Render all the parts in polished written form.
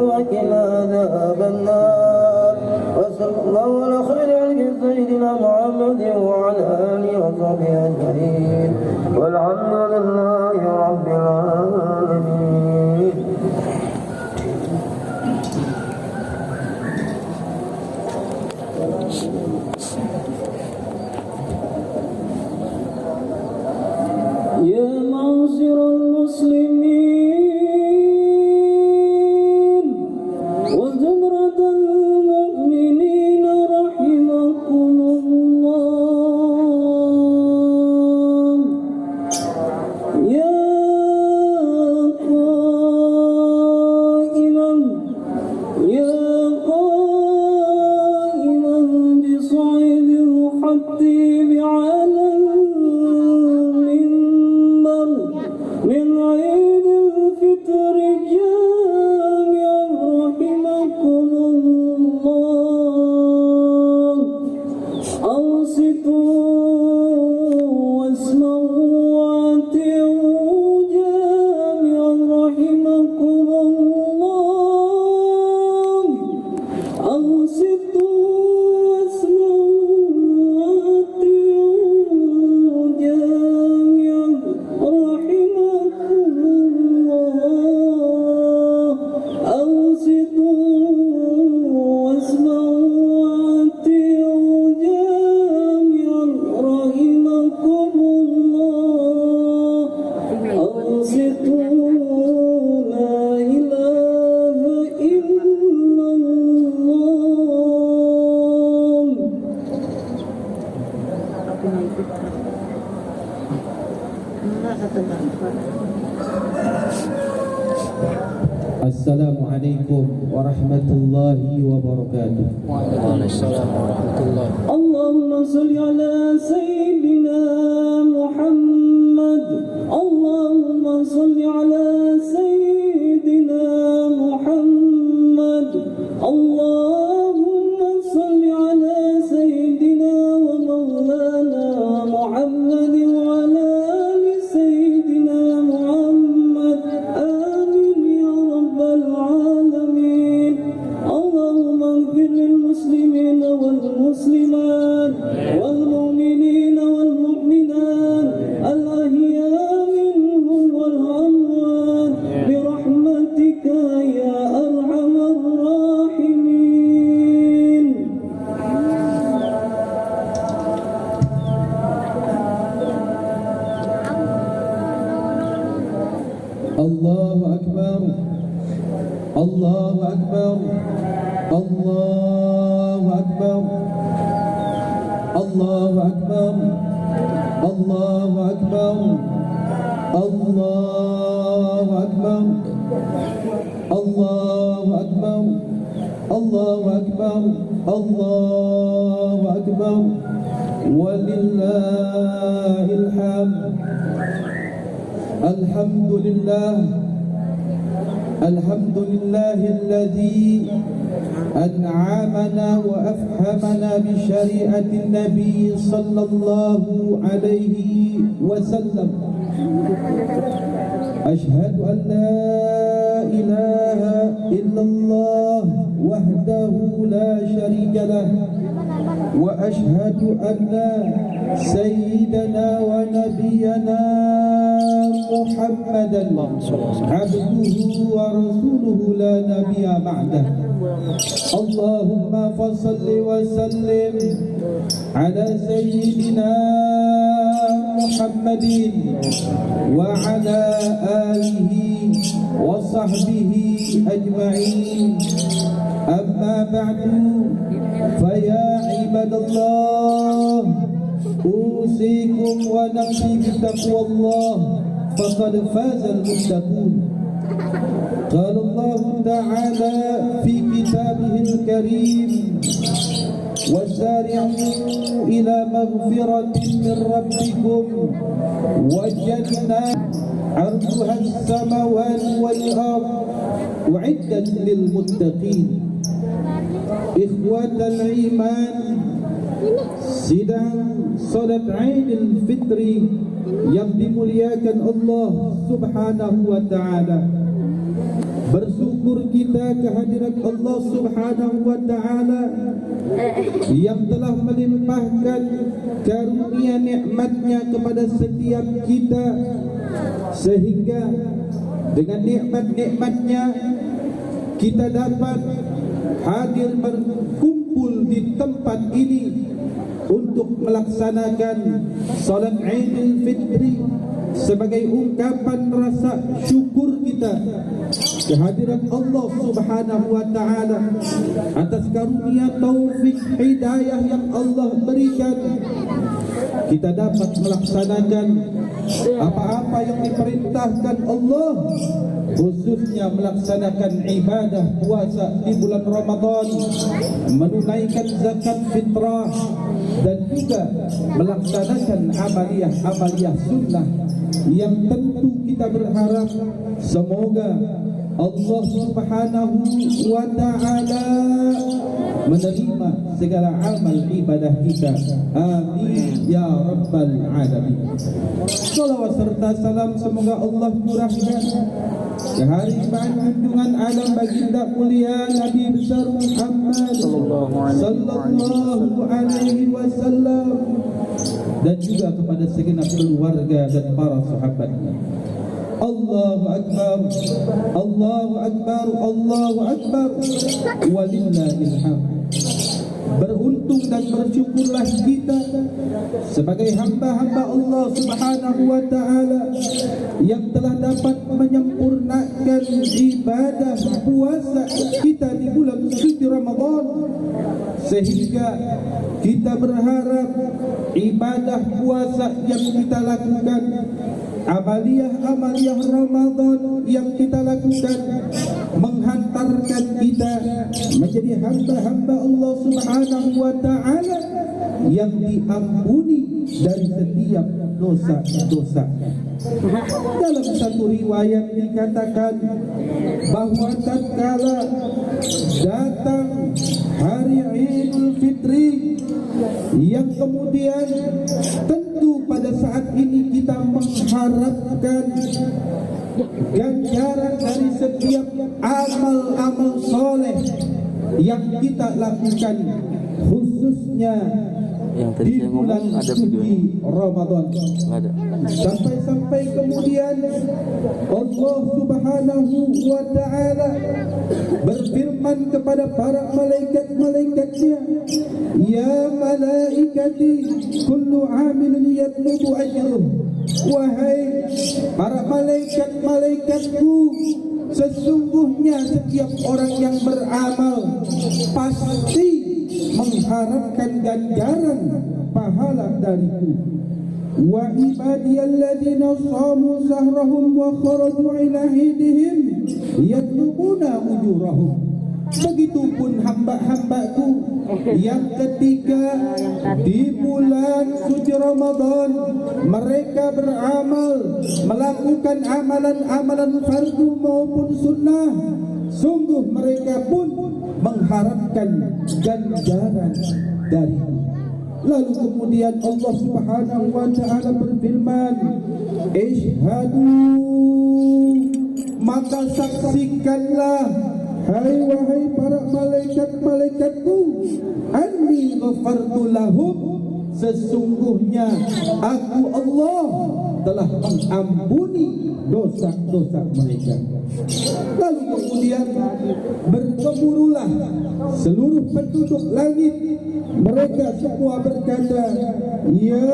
وقنا عذاب النار. وصلى الله على خير خلق سيدنا محمد وعلى آله وصحبه أجمعين والحمد لله رب العالمين. يا معشر المسلمين وزمرة المؤمنين رحمكم الله. يا قائما بصعيد الخطيب على من عيد الفطر جامعا رحمكم الله. أنصتوا واسمعوا وأطيعوا جامعا رحمكم الله. أنصتوا واسمعوا وأطيعوا جامعا رحمكم الله. أنصتوا واسمعوا وأطيعوا جامعا رحمكم الله. أنصتوا لا إله إلا الله. Assalamualaikum warahmatullahi wabarakatuh. Waalaikumsalam warahmatullahi. Allahumma salli ala Sayyidina Muhammad. Allahumma salli ala Sayyidina Muhammad. Allahumma salli ala Sayyidina wa Maulana Muhammad wa ala ali Sayyidina Muhammad. Amin ya rabbal alamin. Allahumma ighfir lil muslimin wal muslimat wal mu'minin wal mu'minat al ahya minhum wal amwat bi rahmatika ya arhamar rahimin. Allahu Akbar. Allahu Akbar. Allahu Akbar. Allahu Akbar. Allahu Akbar. Allahu Akbar. Allahu Akbar. Allahu Akbar. Allahu Akbar. Walillahil hamd. Alhamdulillah. الحمد لله الذي أنعمنا وأفهمنا بشريعة النبي صلى الله عليه وسلم. أشهد أن لا إله إلا الله وحده لا شريك له، وأشهد أن سيدنا ونبينا محمدا عبده ورسوله لا نبي بعده. اللهم فصل وسلم على سيدنا محمد وعلى آله وصحبه أجمعين. أما بعد فيا عباد الله، أوصيكم ونفسي بتقوى الله فقد فاز المتقون. قال الله تعالى في كتابه الكريم: وسارعوا إلى مغفرة من ربكم وجنات عرضها السماوات والأرض أعدت للمتقين. Ikhwatal iman, sidang salat Aidil Fitri yang dimuliakan Allah Subhanahu wa taala. syukur kita kehadirat Allah Subhanahu wa Ta'ala yang telah melimpahkan karunia nikmatnya kepada setiap kita, sehingga dengan nikmat-nikmatnya kita dapat hadir berkumpul di tempat ini untuk melaksanakan salat Idul Fitri sebagai ungkapan rasa syukur kita kehadirat Allah Subhanahu wa Ta'ala atas karunia taufik hidayah yang Allah berikan. Kita dapat melaksanakan apa-apa yang diperintahkan Allah, khususnya melaksanakan ibadah puasa di bulan Ramadan, menunaikan zakat fitrah, dan juga melaksanakan amaliyah sunnah yang tentu kita berharap semoga Allah Subhanahu wa Ta'ala menerima segala amal ibadah kita. Amin ya rabbal alamin. Salawat serta salam semoga Allah curahkan keharibaan junjungan alam baginda mulia Nabi besar Muhammad sallallahu alaihi wasallam dan juga kepada segenap keluarga dan para sahabatnya. Allahu Akbar, Allahu Akbar, Allahu Akbar, walillahil hamd. Beruntung dan bersyukurlah kita sebagai hamba-hamba Allah Subhanahu wa Ta'ala yang telah dapat menyempurnakan ibadah puasa kita di bulan suci Ramadan, sehingga kita berharap ibadah puasa yang kita lakukan, amaliyah Ramadan yang kita lakukan menghantarkan kita menjadi hamba-hamba Allah Subhanahu wa Ta'ala yang diampuni dari setiap dosa-dosa. Dalam satu riwayat dikatakan bahwa tatkala datang hari Idul Fitri yang kemudian tentu pada saat ini kita mengharapkan ganjaran dari setiap amal-amal soleh yang kita lakukan, khususnya di bulan suci Ramadan. Sampai kemudian Allah Subhanahu wa Ta'ala berfirman kepada para malaikat-malaikatnya, ya malaikati kullu amilin yatlubu ajruh. Wahai para malaikat-malaikatku, sesungguhnya setiap orang yang beramal pasti mengharapkan ganjaran pahala dariku. Wa ibadiyalladzina shamu sahrahum wa kharaju ila idihim yatlubuna ujurahum. Begitupun hamba-hambaku yang ketika di bulan suci Ramadan mereka beramal, melakukan amalan-amalan fardu maupun sunnah, sungguh mereka pun mengharapkan ganjaran dariku. Lalu kemudian Allah Subhanahu wa Ta'ala berfirman, Ishhadu, maka saksikanlah, wahai para malaikat-malaikatku, anni ghafartu lahum, sesungguhnya aku Allah telah mengampuni dosa-dosa mereka. Lalu kemudian bergemuruhlah seluruh penduduk langit, mereka semua berkata, ya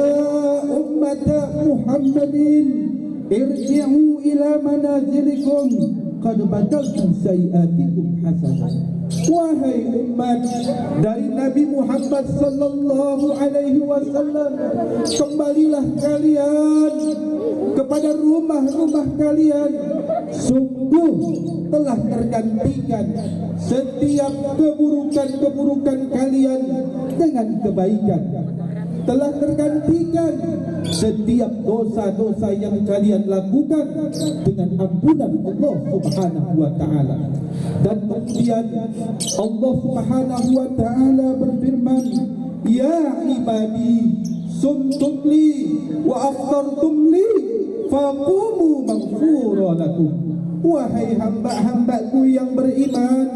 ummat Muhammadin, irji'u ila manazilikum qad badaltum sayiatikum hasanah. Wahai umat dari Nabi Muhammad sallallahu alaihi wasallam, kembalilah kalian kepada rumah-rumah kalian. Sungguh telah tergantikan setiap keburukan-keburukan kalian dengan kebaikan. Telah tergantikan setiap dosa-dosa yang kalian lakukan dengan ampunan Allah Subhanahu wa Ta'ala. Dan kemudian Allah Subhanahu wa Ta'ala berfirman, ya ibadi sumtum li wa aftartum li faqumu maghfura lakum. Wahai hamba-hambaku yang beriman, beriman,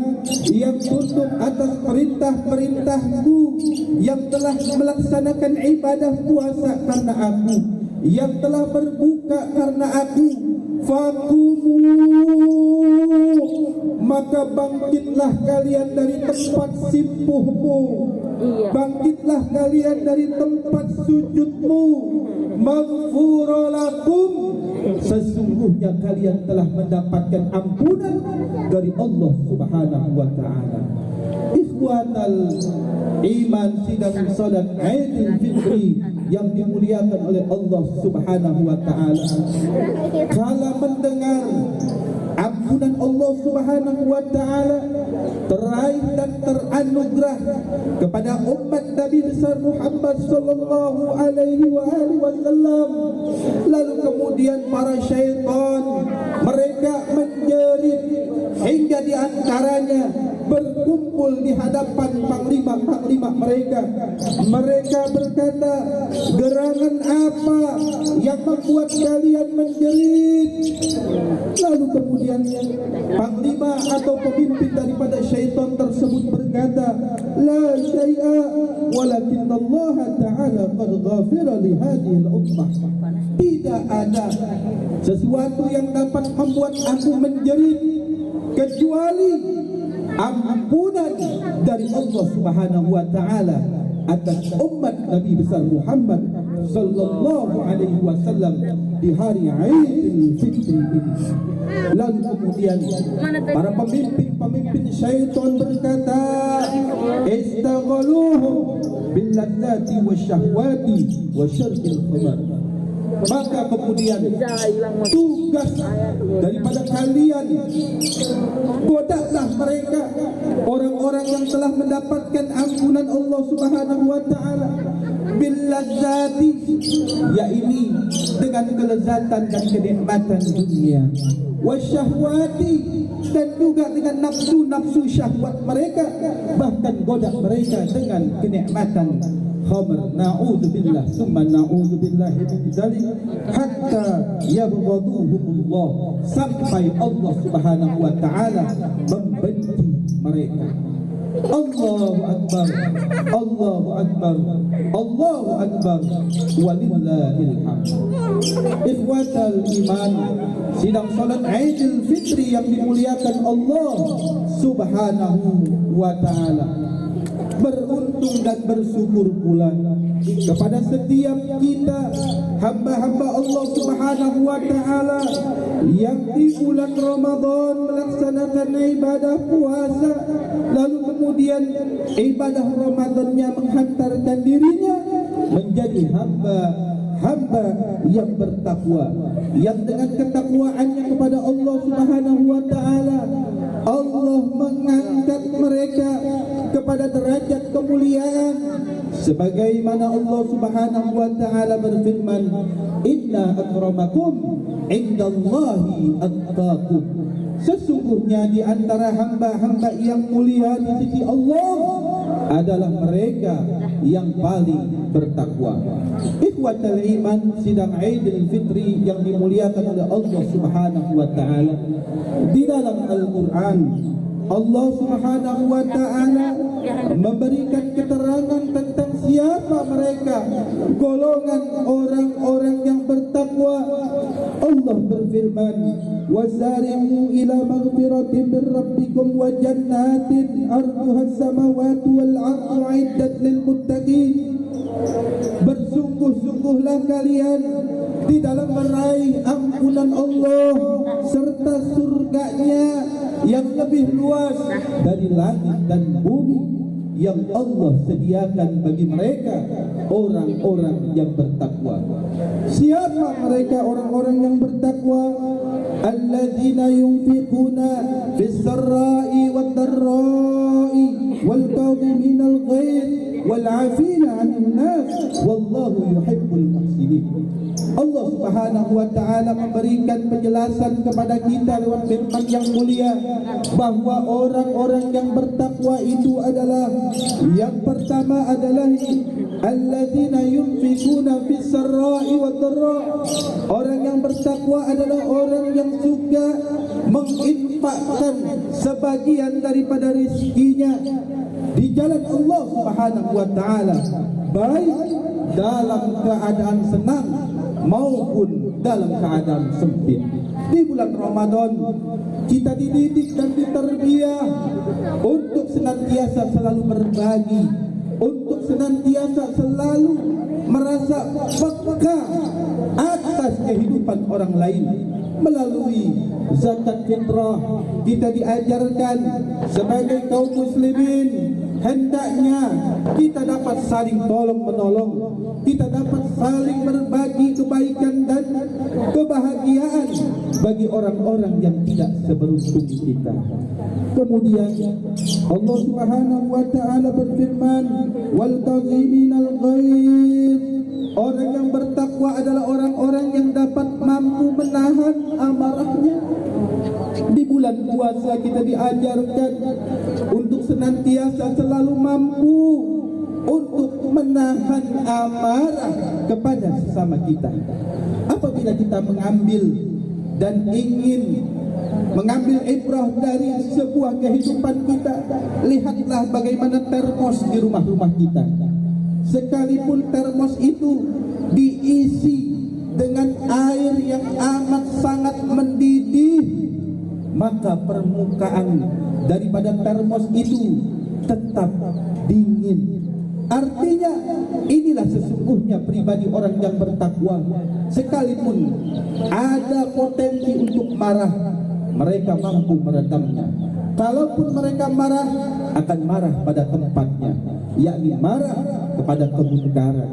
yang tunduk atas perintah-perintahku, yang telah melaksanakan ibadah puasa karena aku, yang telah berbuka karena aku, faqumu, maka bangkitlah kalian dari tempat simpuhmu, bangkitlah kalian dari tempat sujudmu, maghfura lakum, sesungguhnya kalian telah mendapatkan ampunan dari Allah Subhanahu wa taala. Ikhwatal iman, sidang salat Aidil Fitri yang dimuliakan oleh Allah Subhanahu wa taala, kala mendengar ampunan Allah Subhanahu wa taala teraih dan teranugerah kepada umat Nabi besar Muhammad sallallahu alaihi wasallam, lalu kemudian para syaitan mereka menjerit hingga di antaranya berkumpul di hadapan panglima mereka. Mereka berkata, gerangan apa yang membuat kalian menjerit? Lalu kemudian panglima atau pemimpin daripada syaitan tersebut berkata, la syai'a walakin Allah ta'ala qad ghafira li hadhihi al-ummah. Tidak ada sesuatu yang dapat membuat aku menjerit kecuali ampunan dari Allah Subhanahu wa taala atas umat Nabi besar Muhammad sallallahu alaihi wasallam di hari Aidil Fitri ini. Lalu kemudian para pemimpin syaitan berkata, istaghaluhum bil ladzati wasyahwati wa syarbil khamar. Maka kemudian tugas daripada kalian, godaklah mereka, orang-orang yang telah mendapatkan ampunan Allah Subhanahu wa taala, bil ladzati, yakni dengan kelezatan dan kenikmatan dunia, wasyahwati, dan juga dengan nafsu-nafsu syahwat mereka, bahkan godak mereka dengan kenikmatan khamr. Na'udzubillah summa na'udzubillahi min dzalik, hatta yabghaduhumullah, sampai Allah Subhanahu wa taala membenci mereka. Allahu akbar, Allahu akbar, Allahu akbar, walillahil hamd. Ikhwatal iman, sidang salat Aidil Fitri yang dimuliakan Allah Subhanahu wa taala, beruntung dan bersyukur pula kepada setiap kita hamba-hamba Allah Subhanahu wa taala yang di bulan Ramadan melaksanakan ibadah puasa, lalu kemudian ibadah Ramadannya menghantarkan dirinya menjadi hamba yang bertakwa, yang dengan ketakwaannya kepada Allah Subhanahu wa taala Allah mengangkat mereka kepada derajat kemuliaan, sebagaimana Allah Subhanahu wa taala berfirman, inna akramakum indallahi attaqakum, sesungguhnya di antara hamba-hamba yang mulia di sisi Allah adalah mereka yang paling bertakwa. Ikhwatal iman, sidang Aidil Fitri yang dimuliakan oleh Allah Subhanahu wa taala, di dalam Al-Qur'an Allah Subhanahu wa taala memberikan keterangan tentang siapa mereka, golongan orang-orang yang bertakwa. Allah berfirman, wasari'u ila maghfiratin min rabbikum wa jannatin arduha as-samawati wal ardu 'iddat lil muttaqin. Bersungguh-sungguhlah kalian di dalam meraih ampunan Allah serta surganya yang lebih luas dari langit dan bumi yang Allah sediakan bagi mereka orang-orang yang bertakwa. Siapa mereka orang-orang yang bertakwa? Alladzina yunfiquna fis sarra'i wad dharra'i wal kadhiminal ghaidh wal 'afina 'anil nas wallahu yuhibbul muhsinin. Allah Subhanahu Subhanahu wa ta'ala memberikan penjelasan kepada kita lewat firman yang mulia bahwa orang-orang yang bertakwa itu adalah, yang pertama adalah alladzina yunfikuna fis sarra'i wad dharra. Orang yang bertakwa adalah orang yang suka menginfakkan sebagian daripada rezekinya di jalan Allah Subhanahu wa ta'ala, baik dalam keadaan senang maupun dalam keadaan sempit. Di bulan Ramadan kita dididik dan diterbiah untuk senantiasa selalu berbagi, untuk senantiasa selalu merasa peka atas kehidupan orang lain. Melalui zakat fitrah kita diajarkan sebagai kaum muslimin, hendaknya kita dapat saling tolong menolong, kita dapat saling berbagi kebaikan dan kebahagiaan bagi orang-orang yang tidak seberuntung kita. Kemudian Allah Subhanahu wa ta'ala berfirman, wal kaziminal ghaidh. Orang yang bertakwa adalah orang-orang yang dapat mampu menahan amarahnya. Di bulan puasa kita diajarkan untuk senantiasa selalu mampu untuk menahan amarah kepada sesama kita. Apabila kita mengambil dan ingin mengambil ibrah dari sebuah kehidupan kita, lihatlah bagaimana termos di rumah-rumah kita. Sekalipun termos itu diisi dengan air yang amat sangat mendidih, maka permukaan daripada termos itu tetap dingin. Artinya inilah sesungguhnya pribadi orang yang bertakwa. Sekalipun ada potensi untuk marah, mereka mampu meredamnya. Kalaupun mereka marah, akan marah pada tempatnya, yakni marah kepada kemunkaran.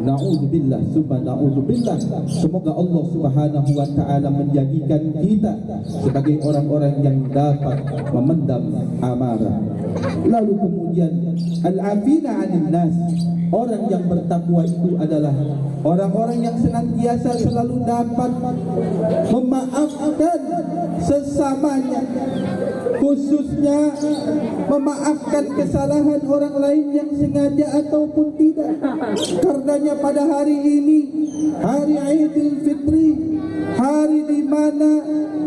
Na'udzubillah, na'udzubillah. Semoga Allah Subhanahu wa ta'ala menjadikan kita sebagai orang-orang yang dapat memendam amarah. Lalu kemudian al-afina 'anil nas. Orang yang bertakwa itu adalah orang-orang yang senantiasa selalu dapat memaafkan sesamanya, khususnya memaafkan kesalahan orang lain yang sengaja ataupun tidak. Karenanya pada hari ini, hari Idul Fitri, hari di mana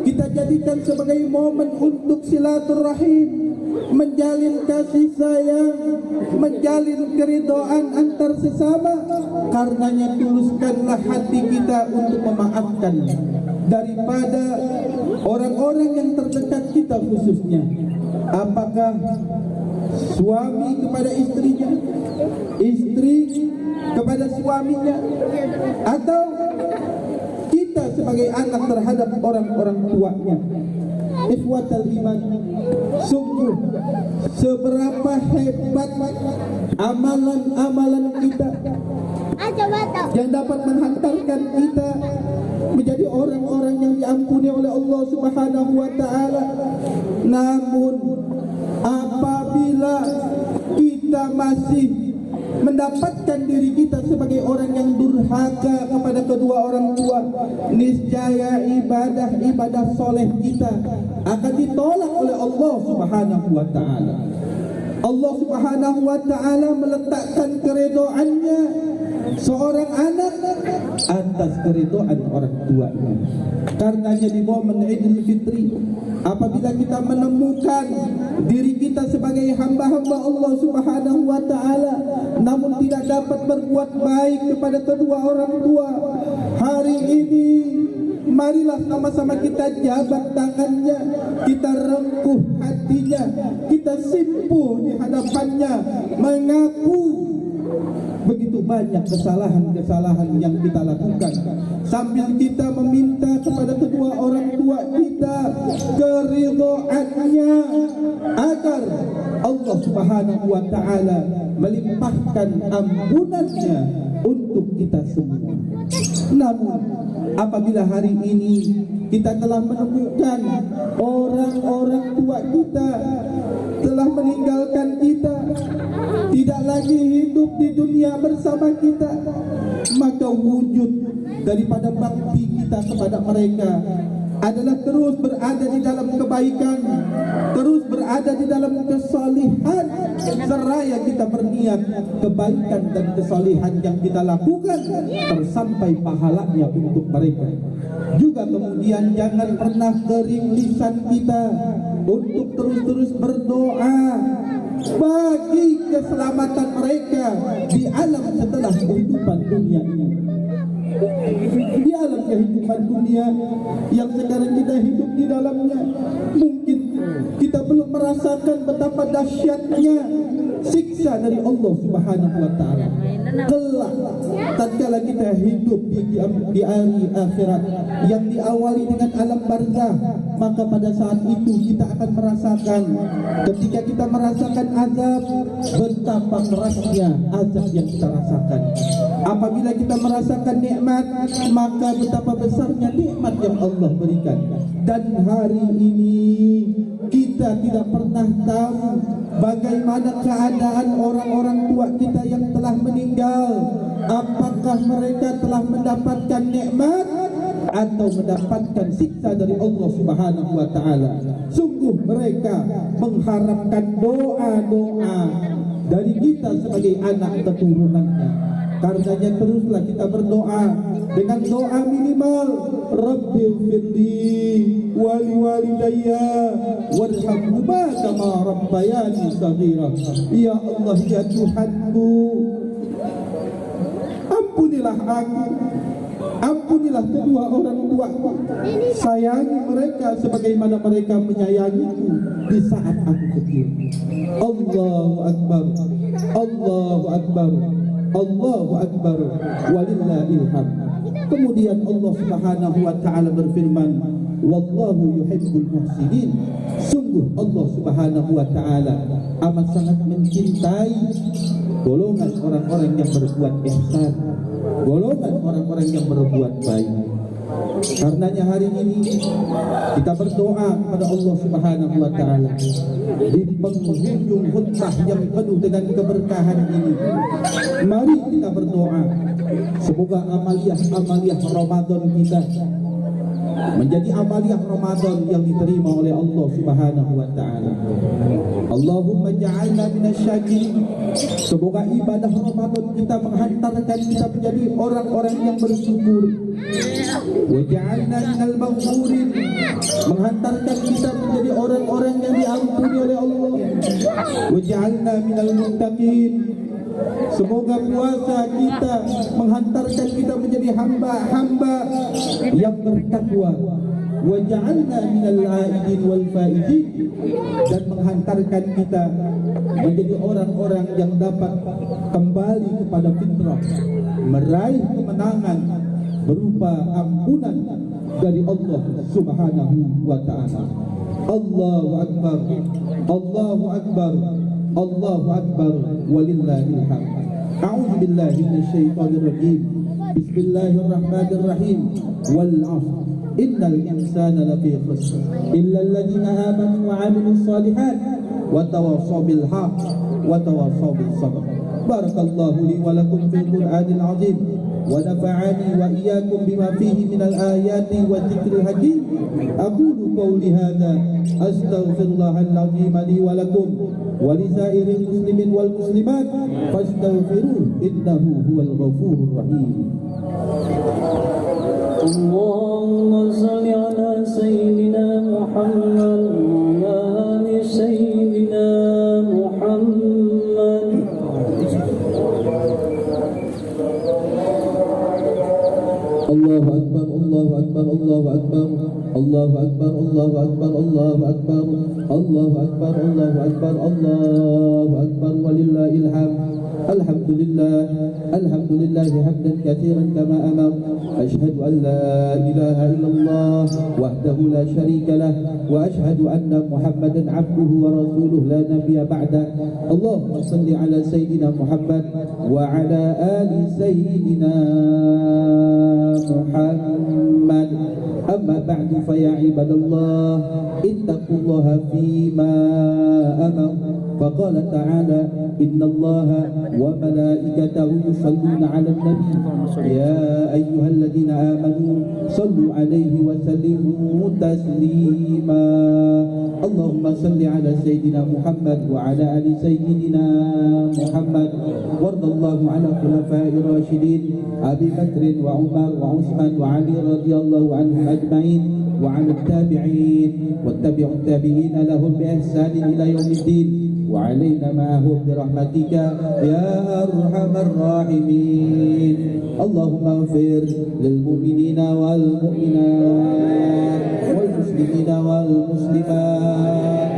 kita jadikan sebagai momen untuk silaturahim, menjalin kasih sayang, menjalin keridhaan antar sesama. Karenanya tuluskanlah hati kita untuk memaafkan daripada orang-orang yang terdekat kita, khususnya apakah suami kepada istrinya, istri kepada suaminya, atau kita sebagai anak terhadap orang-orang tuanya. Ikhwatal iman, sungguh seberapa hebat amalan-amalan kita yang dapat menghantarkan kita menjadi orang-orang yang diampuni oleh Allah Subhanahu wa ta'ala. Namun apabila kita masih mendapatkan diri kita sebagai orang yang durhaka kepada kedua orang tua, niscaya ibadah soleh kita akan ditolak oleh Allah Subhanahu wa ta'ala. Allah Subhanahu wa ta'ala meletakkan keridhaannya seorang anak atas keridhaan orang tuanya. Karenanya di momen Idul Fitri, apabila kita menemukan diri kita sebagai hamba-hamba Allah Subhanahu wa ta'ala, namun tidak dapat berbuat baik kepada kedua orang tua, hari ini marilah sama-sama kita jabat tangannya, kita rengkuh hatinya, kita simpuh di hadapannya, mengaku begitu banyak kesalahan-kesalahan yang kita lakukan, sambil kita meminta kepada kedua orang tua kita keridhaannya agar Allah Subhanahu wa ta'ala melimpahkan ampunannya untuk kita semua. Namun apabila hari ini kita telah menemukan orang-orang tua kita telah meninggalkan kita, tidak lagi hidup di dunia bersama kita, maka wujud daripada bakti kita kepada mereka adalah terus berada di dalam kebaikan, terus berada di dalam kesalihan, seraya kita berniat kebaikan dan kesalihan yang kita lakukan tersampai pahalanya untuk mereka. Juga kemudian jangan pernah kering lisan kita untuk terus-terus berdoa bagi keselamatan mereka di alam setelah kehidupan dunia ini. Di alam kehidupan dunia yang sekarang kita hidup di dalamnya, mungkin kita belum merasakan betapa dahsyatnya siksa dari Allah Subhanahu wa taala. Kelak tatkala kita hidup di hari akhirat yang diawali dengan alam barzah, maka pada saat itu kita akan merasakan, ketika kita merasakan azab, betapa kerasnya azab yang kita rasakan. Apabila kita merasakan nikmat, maka betapa besarnya nikmat yang Allah berikan. Dan hari ini kita tidak pernah tahu bagaimana keadaan orang-orang tua kita yang telah meninggal. Apakah mereka telah mendapatkan nikmat atau mendapatkan siksa dari Allah Subhanahu wa taala? Sungguh mereka mengharapkan doa-doa dari kita sebagai anak keturunannya. Karenanya teruslah kita berdoa dengan doa minimal, Rabbil firli wali walidayya warhamhuma kama rabbayani shaghira. Ya Allah, ya Tuhanku, ampunilah aku, ampunilah kedua orang tuaku, sayangi mereka sebagaimana mereka menyayangiku di saat aku kecil. Allahu Akbar, Allahu Akbar, Allahu Akbar, walillahil hamd. Kemudian Allah Subhanahu wa taala berfirman, wallahu yuhibbul muhsinin. Sungguh Allah Subhanahu wa taala amat sangat mencintai golongan orang-orang yang berbuat ihsan, golongan orang-orang yang berbuat baik. Karenanya hari ini kita berdoa kepada Allah Subhanahu wa taala di penghujung khutbah yang penuh dengan keberkahan ini. Mari kita berdoa semoga amaliyah Ramadan kita menjadi amaliyah Ramadan yang diterima oleh Allah Subhanahu wa taala. Allahumma ja'alna minasyakirin. Semoga ibadah Ramadan kita menghantarkan kita menjadi orang-orang yang bersyukur. Wa ja'alna minal maghfurin, menghantarkan kita menjadi orang-orang yang diampuni oleh Allah. Wa ja'alna minal muttaqin. Semoga puasa kita menghantarkan kita menjadi hamba-hamba yang bertakwa. Wa ja'alna minal aidin wal faizin, dan menghantarkan kita menjadi orang-orang yang dapat kembali kepada fitrah, meraih kemenangan berupa ampunan dari Allah Subhanahu wa taala. Allahu Akbar, Allahu Akbar, Allahu Akbar, walillahil hamd. A'udzu billahi minasyaitonir rajim. Bismillahirrahmanirrahim. Wal 'ashr. Innal insana lafi khusr illa alladhina amanu wa 'amilus shalihat wa tawassaw bil haqq wa tawassaw bis sabr. Barakallahu li wa lakum fil Qur'anil 'azim wa nafa'ani wa iyyakum bima fihi minal ayati wa dzikril hakim. Aqulu qawli hadza astaghfirullahal 'azim li wa lakum wa li sa'iril muslimin wal muslimat fastaghfiruhu innahu huwal ghafurur rahim. Allahumma salli ala sayyidina Muhammad wa ala ali sayyidina Muhammad. Allahu Akbar, Allahu Akbar, Allahu Akbar, Allahu Akbar, Allahu Akbar, Allahu Akbar, Allahu Akbar, Allahu Akbar, Allahu Akbar, walillahil hamd. Alhamdulillah, alhamdulillah hamdan katsiran kama amar. Asyhadu an la ilaha illallah wahdahu la syarika lah wa asyhadu anna Muhammadan abduhu wa rasuluhu la nabiyya ba'da. Allahumma salli ala sayyidina Muhammad wa ala ali sayyidina Muhammad. Amma ba'du fa ya ibadallah ittaqullaha fi فيما أمر فقال تعالى إن الله وملائكته يصلون على النبي يا أيها الذين آمنوا صلوا عليه وسلموا تسليما اللهم صل على سيدنا محمد وعلى آل سيدنا محمد وارض الله على خلفاء الراشدين أبي بكر وعمر وعثمان وعلي رضي الله عنهم أجمعين وعن التابعين والتابع التابعين لهم بإحسان إلى يوم الدين وعلينا معهم برحمتك يا أرحم الراحمين اللهم اغفر للمؤمنين والمؤمنات والمسلمين والمسلمات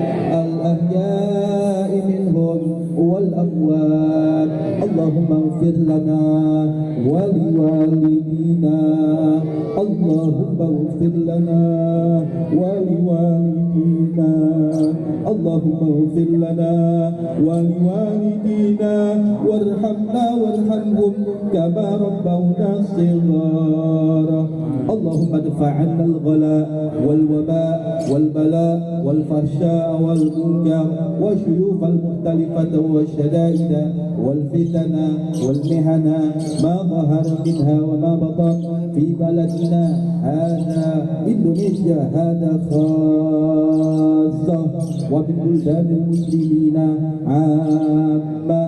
الأحياء منهم والأموات اللهم اغفر لنا ولوالدينا اللهم اغفر لنا ولوالدينا اللهم اغفر لنا ولوالدينا وارحمنا وارحمهم كما ربونا صغارا اللهم ادفع عنا الغلاء والوباء والبلاء والفحشاء والمنكر والشيوخ المختلفة والشدائد والفتن والمحن ما ظهر منها وما بطن في بلدنا هذا إندونيسيا هذا خاصة ومن بلدان المسلمين عامة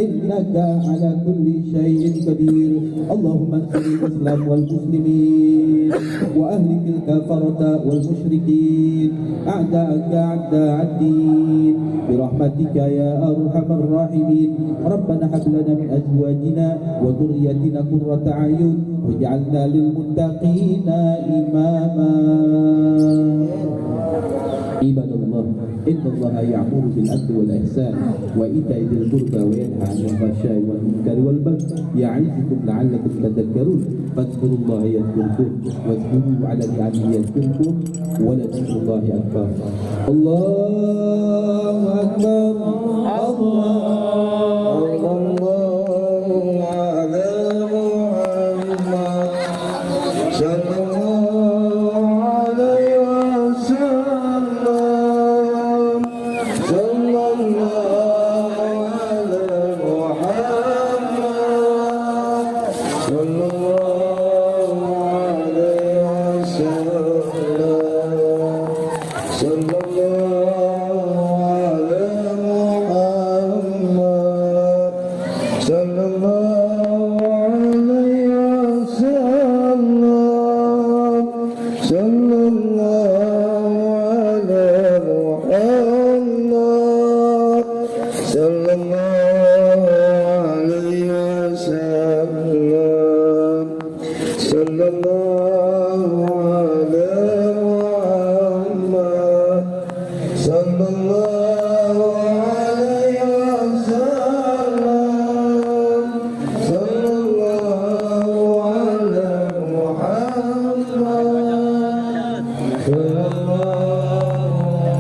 إنك على كل شيء قدير اللهم انصر الإسلام والمسلمين وأهلك الكفرة والمشركين أعداءك أعداء الدين برحمتك يا أرحم الراحمين ربنا هب لنا من أزواجنا وذريتنا قرة أعين واجعلنا للمتقين إماما عباد الله إن الله يأمر بالعدل والإحسان وإيتاء ذي القربى وينهى عن الفحشاء والمنكر والبغي يعظكم لعلكم تذكرون فاذكروا الله يذكركم واذكروا على نعمه يذكركم ولذكر الله أكبر الله أكبر الله على محمد صلى الله عليه وسلم صلى الله على محمد صلى الله عليه وسلم صلى الله على محمد صلى الله عليه وسلم صلى الله على محمد صلى الله عليه وسلم صلى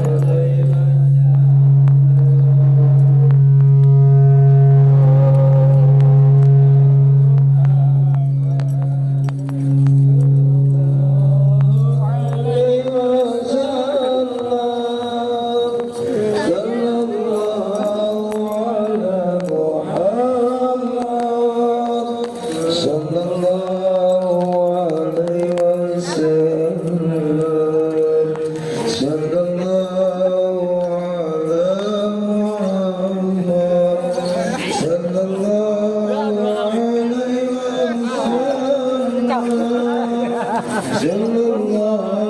الله على محمد صلى الله عليه وسلم صلى الله على محمد صلى الله عليه صلى الله